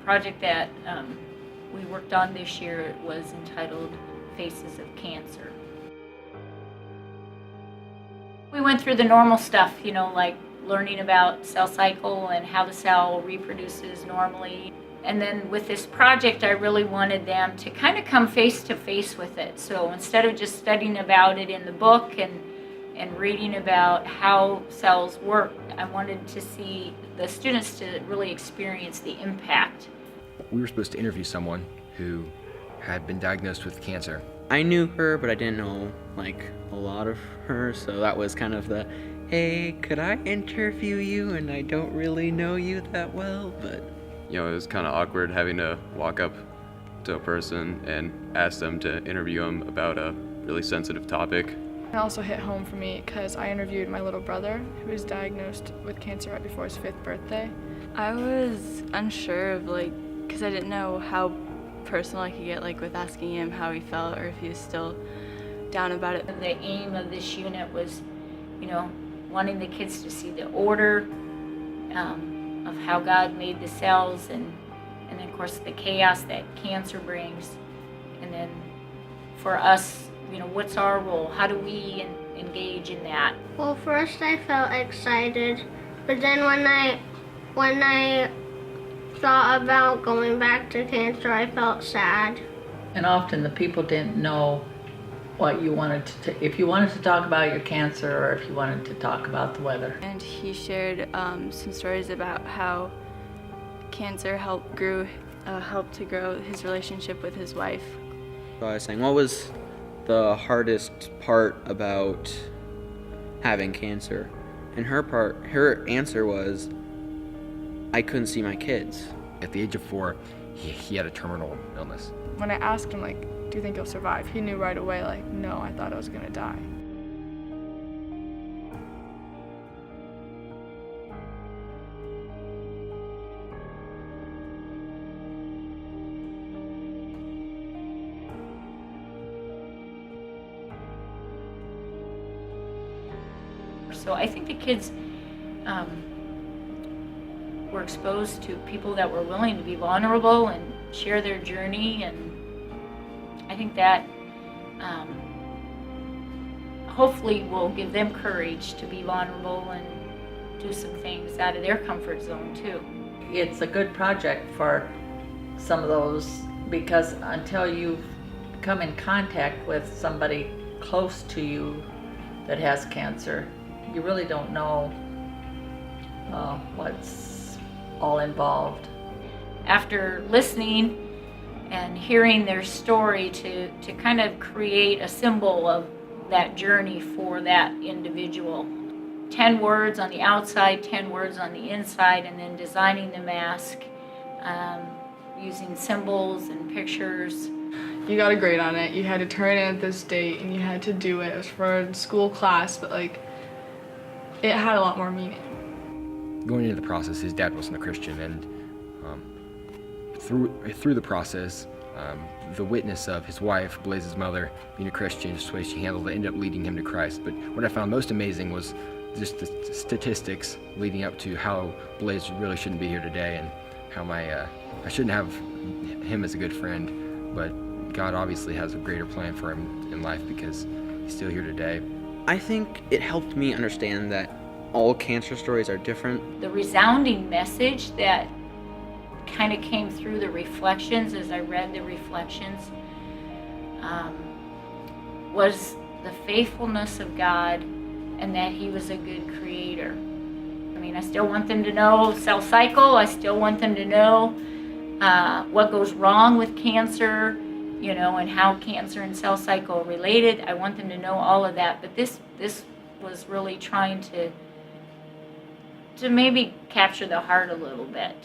project that we worked on this year was entitled Faces of Cancer. We went through the normal stuff, like learning about cell cycle and how the cell reproduces normally. And then with this project, I really wanted them to kind of come face to face with it. So instead of just studying about it in the book and reading about how cells work, I wanted to see the students to really experience the impact. We were supposed to interview someone who had been diagnosed with cancer. I knew her, but I didn't know a lot of her, so that was kind of the, hey, could I interview you and I don't really know you that well, but... It was kind of awkward having to walk up to a person and ask them to interview them about a really sensitive topic. It also hit home for me because I interviewed my little brother who was diagnosed with cancer right before his 5th birthday. I was unsure of because I didn't know how personal I could get with asking him how he felt or if he was still down about it. The aim of this unit was, wanting the kids to see the order of how God made the cells and then of course the chaos that cancer brings. And then for us, what's our role? How do we engage in that? Well, first I felt excited, but then when I thought about going back to cancer, I felt sad. And often the people didn't know what you wanted to, if you wanted to talk about your cancer or if you wanted to talk about the weather. And he shared some stories about how cancer helped to grow his relationship with his wife. So I was saying, what was the hardest part about having cancer? And her answer was, I couldn't see my kids. At the age of 4, he had a terminal illness. When I asked him, do you think you'll survive? He knew right away, no, I thought I was gonna die. So I think the kids were exposed to people that were willing to be vulnerable and share their journey, and I think that hopefully will give them courage to be vulnerable and do some things out of their comfort zone too. It's a good project for some of those because until you've come in contact with somebody close to you that has cancer, you really don't know what's all involved. After listening and hearing their story to kind of create a symbol of that journey for that individual. 10 words on the outside, 10 words on the inside, and then designing the mask using symbols and pictures. You got a grade on it, you had to turn it in at this date, and you had to do it. It was for a school class, but it had a lot more meaning. Going into the process, his dad wasn't a Christian, and through the process, the witness of his wife, Blaze's mother, being a Christian, just the way she handled it, ended up leading him to Christ. But what I found most amazing was just the statistics leading up to how Blaze really shouldn't be here today, and how I shouldn't have him as a good friend, but God obviously has a greater plan for him in life because he's still here today. I think it helped me understand that all cancer stories are different. The resounding message that kind of came through the reflections as I read the reflections was the faithfulness of God and that he was a good creator. I mean, I still want them to know cell cycle. I still want them to know what goes wrong with cancer, and how cancer and cell cycle are related. I want them to know all of that, but this was really trying to maybe capture the heart a little bit.